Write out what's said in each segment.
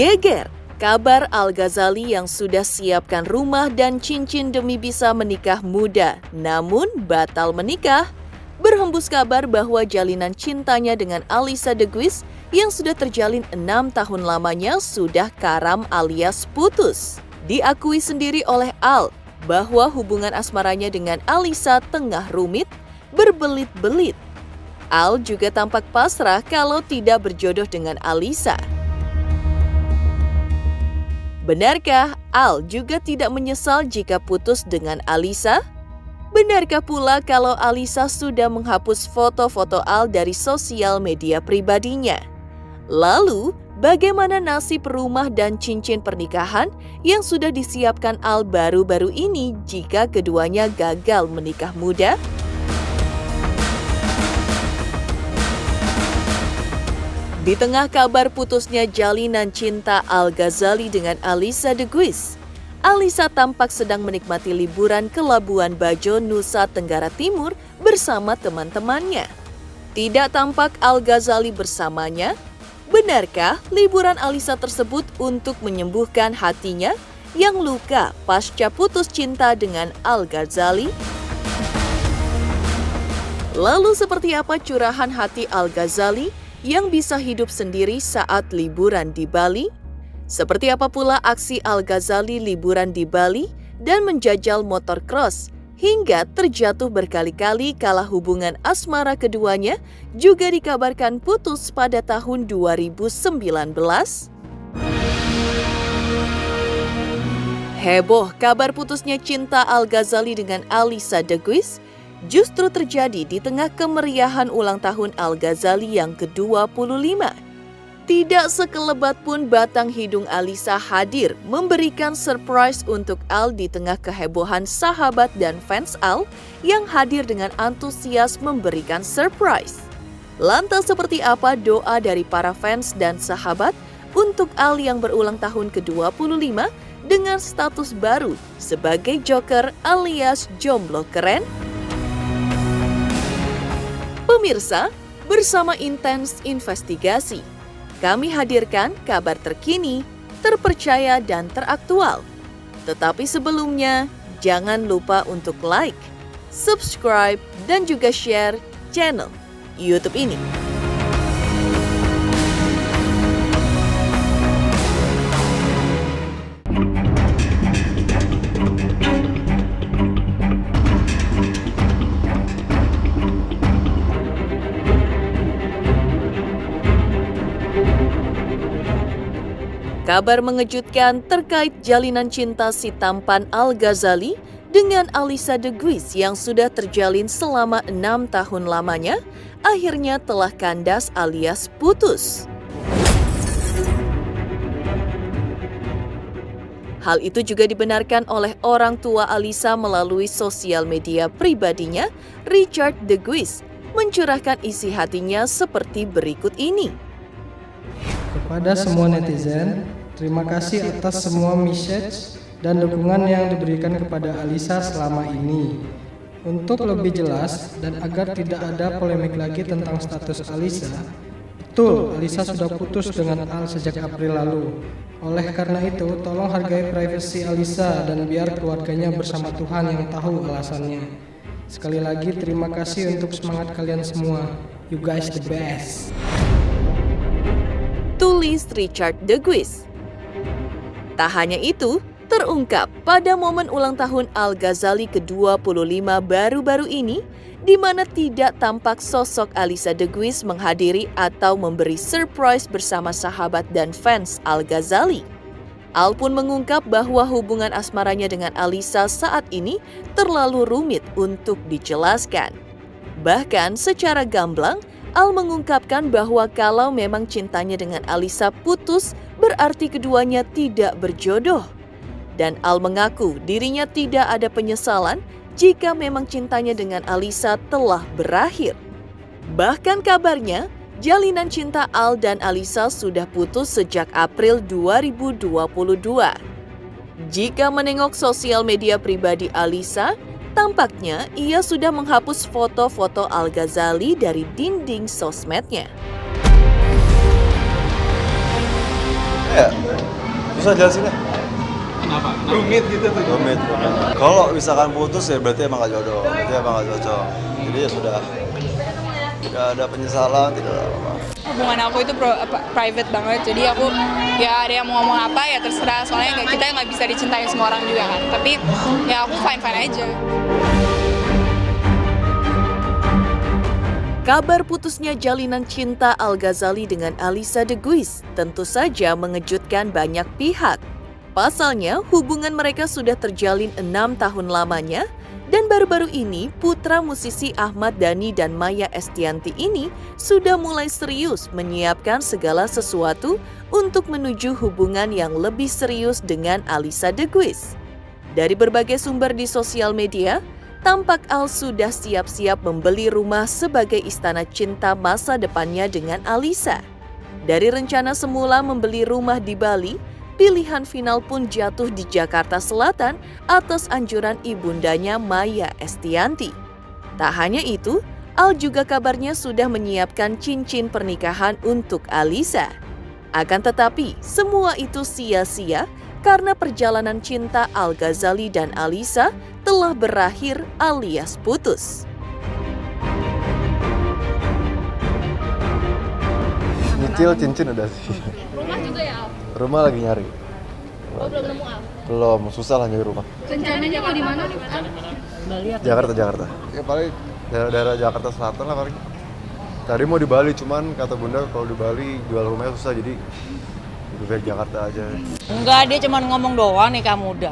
Geger, kabar Al-Ghazali yang sudah siapkan rumah dan cincin demi bisa menikah muda, namun batal menikah. Berhembus kabar bahwa jalinan cintanya dengan Alyssa Deguis yang sudah terjalin 6 tahun lamanya sudah karam alias putus. Diakui sendiri oleh Al bahwa hubungan asmaranya dengan Alyssa tengah rumit, berbelit-belit. Al juga tampak pasrah kalau tidak berjodoh dengan Alyssa. Benarkah Al juga tidak menyesal jika putus dengan Alyssa? Benarkah pula kalau Alyssa sudah menghapus foto-foto Al dari sosial media pribadinya? Lalu, bagaimana nasib rumah dan cincin pernikahan yang sudah disiapkan Al baru-baru ini jika keduanya gagal menikah muda? Di tengah kabar putusnya jalinan cinta Al-Ghazali dengan Alyssa Deguis, Alyssa tampak sedang menikmati liburan ke Labuan Bajo, Nusa Tenggara Timur bersama teman-temannya. Tidak tampak Al-Ghazali bersamanya. Benarkah liburan Alyssa tersebut untuk menyembuhkan hatinya yang luka pasca putus cinta dengan Al-Ghazali? Lalu seperti apa curahan hati Al-Ghazali yang bisa hidup sendiri saat liburan di Bali? Seperti apa pula aksi Al-Ghazali liburan di Bali dan menjajal motor cross hingga terjatuh berkali-kali kala hubungan asmara keduanya juga dikabarkan putus pada tahun 2019? Heboh kabar putusnya cinta Al-Ghazali dengan Alyssa Deguis justru terjadi di tengah kemeriahan ulang tahun Al-Ghazali yang ke-25. Tidak sekelebat pun batang hidung Alyssa hadir memberikan surprise untuk Al di tengah kehebohan sahabat dan fans Al yang hadir dengan antusias memberikan surprise. Lantas seperti apa doa dari para fans dan sahabat untuk Al yang berulang tahun ke-25 dengan status baru sebagai joker alias jomblo keren? Pemirsa, bersama Intens Investigasi, kami hadirkan kabar terkini, terpercaya dan teraktual. Tetapi sebelumnya, jangan lupa untuk like, subscribe, dan juga share channel YouTube ini. Kabar mengejutkan terkait jalinan cinta si tampan Al-Ghazali dengan Alyssa Deguis yang sudah terjalin selama 6 tahun lamanya, akhirnya telah kandas alias putus. Hal itu juga dibenarkan oleh orang tua Alyssa melalui sosial media pribadinya, Richard Deguis, mencurahkan isi hatinya seperti berikut ini. Kepada semua netizen, terima kasih atas semua message dan dukungan yang diberikan kepada Alyssa selama ini. Untuk lebih jelas dan agar tidak ada polemik lagi tentang status Alyssa, betul Alyssa sudah putus dengan Al sejak April lalu. Oleh karena itu, tolong hargai privasi Alyssa dan biar keluarganya bersama Tuhan yang tahu alasannya. Sekali lagi terima kasih untuk semangat kalian semua. You guys the best. Tulis Richard Deguis. Tak hanya itu, terungkap pada momen ulang tahun Al-Ghazali ke-25 baru-baru ini, di mana tidak tampak sosok Alyssa Deguis menghadiri atau memberi surprise bersama sahabat dan fans Al-Ghazali. Al pun mengungkap bahwa hubungan asmaranya dengan Alyssa saat ini terlalu rumit untuk dijelaskan. Bahkan secara gamblang, Al mengungkapkan bahwa kalau memang cintanya dengan Alyssa putus, berarti keduanya tidak berjodoh. Dan Al mengaku dirinya tidak ada penyesalan jika memang cintanya dengan Alyssa telah berakhir. Bahkan kabarnya, jalinan cinta Al dan Alyssa sudah putus sejak April 2022. Jika menengok sosial media pribadi Alyssa, tampaknya ia sudah menghapus foto-foto Al-Ghazali dari dinding sosmednya. Ya, susah jelasinnya. Kenapa? Rumit gitu tuh. Rumit. Kalau misalkan putus ya berarti emang gak jodoh, berarti emang gak cocok. Jadi ya sudah, tidak ada penyesalan, tidak ada apa-apa. Hubungan aku itu private banget, jadi aku ya ada yang mau ngomong apa ya terserah, soalnya kita nggak bisa dicintai semua orang juga kan, tapi ya aku fine aja. Kabar putusnya jalinan cinta Al-Ghazali dengan Alyssa DeGuice tentu saja mengejutkan banyak pihak. Pasalnya, hubungan mereka sudah terjalin 6 tahun lamanya, dan baru-baru ini putra musisi Ahmad Dhani dan Maya Estianty ini sudah mulai serius menyiapkan segala sesuatu untuk menuju hubungan yang lebih serius dengan Alyssa DeGuice. Dari berbagai sumber di sosial media, tampak Al sudah siap-siap membeli rumah sebagai istana cinta masa depannya dengan Alyssa. Dari rencana semula membeli rumah di Bali, pilihan final pun jatuh di Jakarta Selatan atas anjuran ibundanya Maya Estianty. Tak hanya itu, Al juga kabarnya sudah menyiapkan cincin pernikahan untuk Alyssa. Akan tetapi, semua itu sia-sia karena perjalanan cinta Al-Ghazali dan Alyssa telah berakhir alias putus. Nyicil cincin udah sih. Rumah juga ya, Al? Rumah lagi nyari. Oh, belum nemu, Al? Belum, susah lah nyari rumah. Rencananya mau di mana? Jakarta. Ya paling daerah Jakarta Selatan lah paling. Tadi mau di Bali, cuman kata bunda kalau di Bali jual rumahnya susah, jadi lebih baik Jakarta aja. Enggak, dia cuma ngomong doang nikah muda.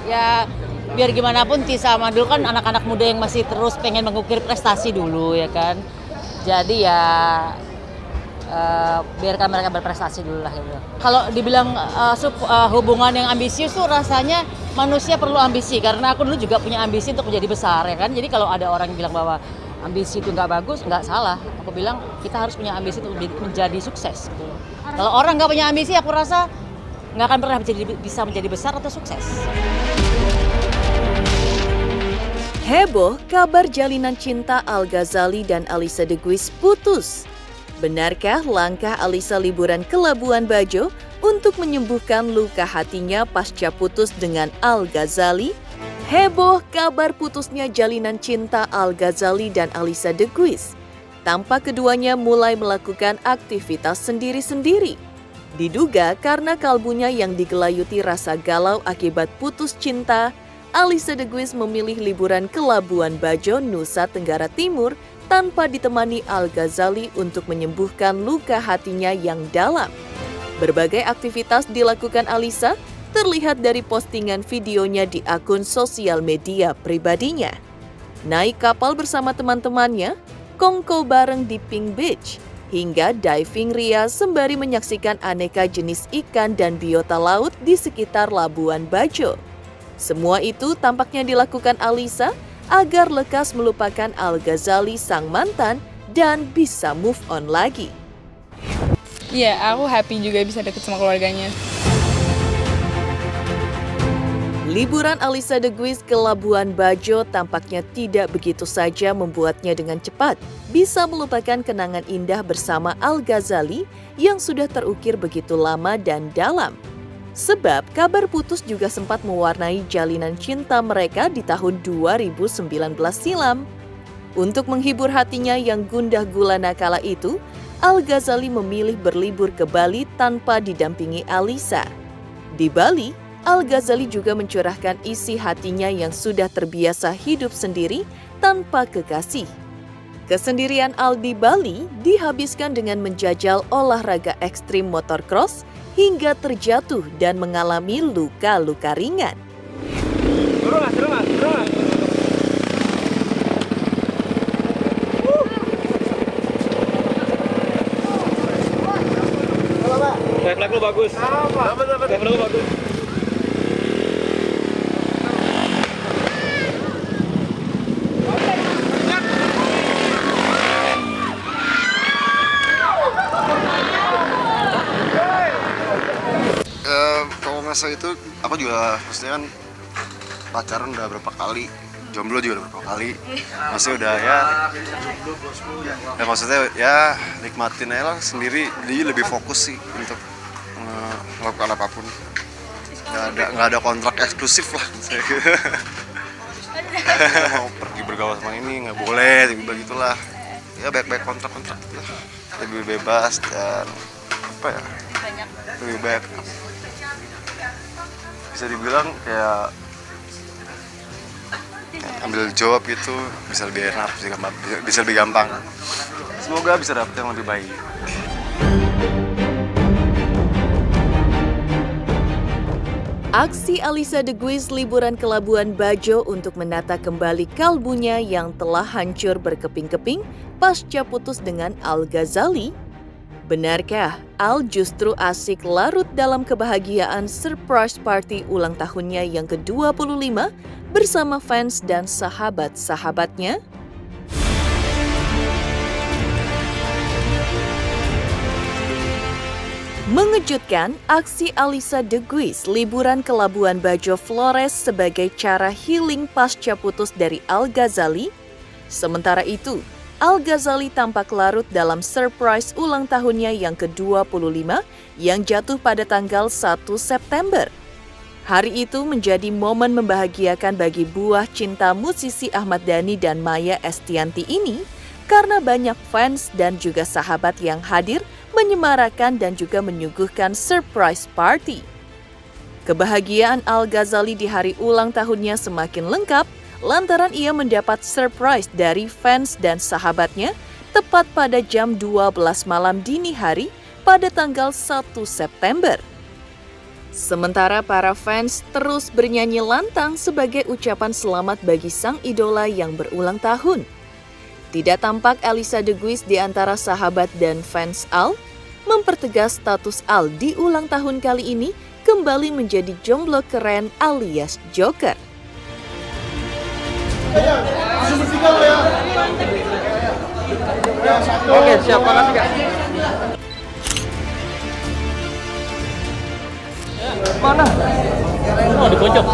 Ya biar gimana pun Tisa sama dulu kan anak-anak muda yang masih terus pengen mengukir prestasi dulu ya kan. Jadi ya biarkan mereka berprestasi dulu lah gitu. Kalau dibilang hubungan yang ambisius tuh rasanya manusia perlu ambisi, karena aku dulu juga punya ambisi untuk menjadi besar ya kan. Jadi kalau ada orang yang bilang bahwa ambisi itu nggak bagus, nggak salah. Aku bilang kita harus punya ambisi untuk menjadi sukses gitu. Kalau orang nggak punya ambisi, aku rasa nggak akan pernah bisa menjadi besar atau sukses. Heboh kabar jalinan cinta Al-Ghazali dan Alyssa DeGuice putus. Benarkah langkah Alyssa liburan ke Labuan Bajo untuk menyembuhkan luka hatinya pasca putus dengan Al-Ghazali? Heboh kabar putusnya jalinan cinta Al-Ghazali dan Alyssa DeGuice. Tampak keduanya mulai melakukan aktivitas sendiri-sendiri. Diduga karena kalbunya yang digelayuti rasa galau akibat putus cinta, Alyssa DeGuice memilih liburan ke Labuan Bajo, Nusa Tenggara Timur tanpa ditemani Al-Ghazali untuk menyembuhkan luka hatinya yang dalam. Berbagai aktivitas dilakukan Alyssa, terlihat dari postingan videonya di akun sosial media pribadinya. Naik kapal bersama teman-temannya, kongko bareng di Pink Beach, hingga diving ria sembari menyaksikan aneka jenis ikan dan biota laut di sekitar Labuan Bajo. Semua itu tampaknya dilakukan Alyssa agar lekas melupakan Al-Ghazali sang mantan dan bisa move on lagi. Iya, aku happy juga bisa deket sama keluarganya. Liburan Alyssa DeGuice ke Labuan Bajo tampaknya tidak begitu saja membuatnya dengan cepat bisa melupakan kenangan indah bersama Al-Ghazali yang sudah terukir begitu lama dan dalam. Sebab kabar putus juga sempat mewarnai jalinan cinta mereka di tahun 2019 silam. Untuk menghibur hatinya yang gundah gulana kala itu, Al-Ghazali memilih berlibur ke Bali tanpa didampingi Alyssa. Di Bali, Al-Ghazali juga mencurahkan isi hatinya yang sudah terbiasa hidup sendiri tanpa kekasih. Kesendirian Al di Bali dihabiskan dengan menjajal olahraga ekstrim motocross hingga terjatuh dan mengalami luka-luka ringan. Flag lu bagus. Flag lu bagus. Kalau masa itu aku juga maksudnya kan pacaran udah berapa kali, jomblo juga udah berapa kali, masih udah ya maksudnya ya nikmatin aja lah sendiri, jadi lebih fokus sih untuk melakukan apapun. Nggak ada kontrak eksklusif lah. Mau pergi bergaul sama ini nggak boleh, tiba-tiba gitulah. Ya baik-baik kontrak lah. Lebih bebas dan apa ya? Lebih baik. Bisa dibilang kayak ambil job gitu bisa lebih enak, bisa lebih gampang. Semoga bisa dapet yang lebih baik. Aksi Alyssa DeGuice liburan ke Labuan Bajo untuk menata kembali kalbunya yang telah hancur berkeping-keping pasca putus dengan Al Ghazali. Benarkah Al justru asik larut dalam kebahagiaan surprise party ulang tahunnya yang ke-25 bersama fans dan sahabat-sahabatnya? Mengejutkan, aksi Alyssa DeGuice liburan ke Labuan Bajo Flores sebagai cara healing pasca putus dari Al Ghazali. Sementara itu, Al Ghazali tampak larut dalam surprise ulang tahunnya yang ke-25 yang jatuh pada tanggal 1 September. Hari itu menjadi momen membahagiakan bagi buah cinta musisi Ahmad Dhani dan Maya Estianty ini karena banyak fans dan juga sahabat yang hadir menyemarakan dan juga menyuguhkan surprise party. Kebahagiaan Al Ghazali di hari ulang tahunnya semakin lengkap lantaran ia mendapat surprise dari fans dan sahabatnya tepat pada jam 12 malam dini hari pada tanggal 1 September. Sementara para fans terus bernyanyi lantang sebagai ucapan selamat bagi sang idola yang berulang tahun. Tidak tampak Alyssa DeGuice di antara sahabat dan fans Al, mempertegas status Al di ulang tahun kali ini kembali menjadi jomblo keren alias Joker. Oke, siap, makasih Kak. Mana? Oh, di pojok.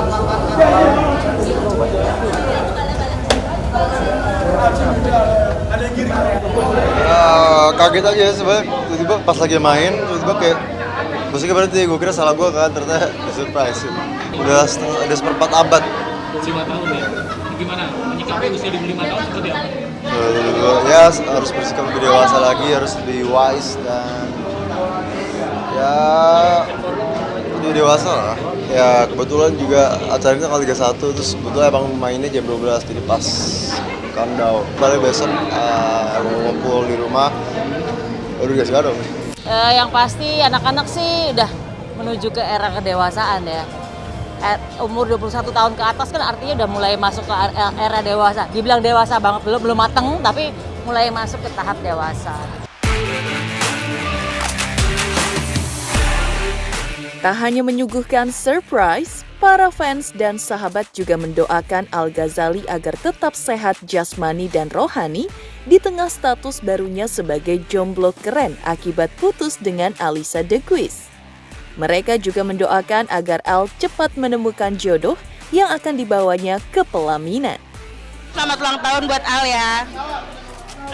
Kaget aja sebenarnya, tiba-tiba pas lagi main, tiba-tiba kayak musiknya berhenti, gue kira salah gue kan, ternyata surprise. Udah seperempat abad. 25 tahun ya. Gimana menyikapi usia 25 tahun seperti apa? Ya harus bersikap lebih dewasa lagi, harus lebih wise dan ya lebih dewasa lah. Ya kebetulan juga acaranya tanggal 31, terus kebetulan emang mainnya jam 12, jadi pas countdown. Balik besok ngumpul di rumah, baru dikasih kado. Yang pasti anak-anak sih udah menuju ke era kedewasaan ya. Umur 21 tahun ke atas kan artinya udah mulai masuk ke era dewasa. Dibilang dewasa banget, belum mateng, tapi mulai masuk ke tahap dewasa. Tak hanya menyuguhkan surprise, para fans dan sahabat juga mendoakan Al Ghazali agar tetap sehat jasmani dan rohani di tengah status barunya sebagai jomblo keren akibat putus dengan Alyssa DeGuice. Mereka juga mendoakan agar Al cepat menemukan jodoh yang akan dibawanya ke pelaminan. Selamat ulang tahun buat Al ya.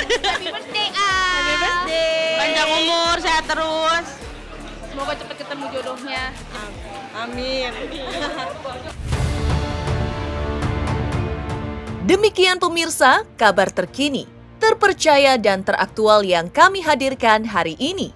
Happy birthday, Al. Happy birthday. Panjang umur, sehat terus. Semoga cepat ketemu jodohnya. Amin. Demikian pemirsa, kabar terkini, terpercaya dan teraktual yang kami hadirkan hari ini.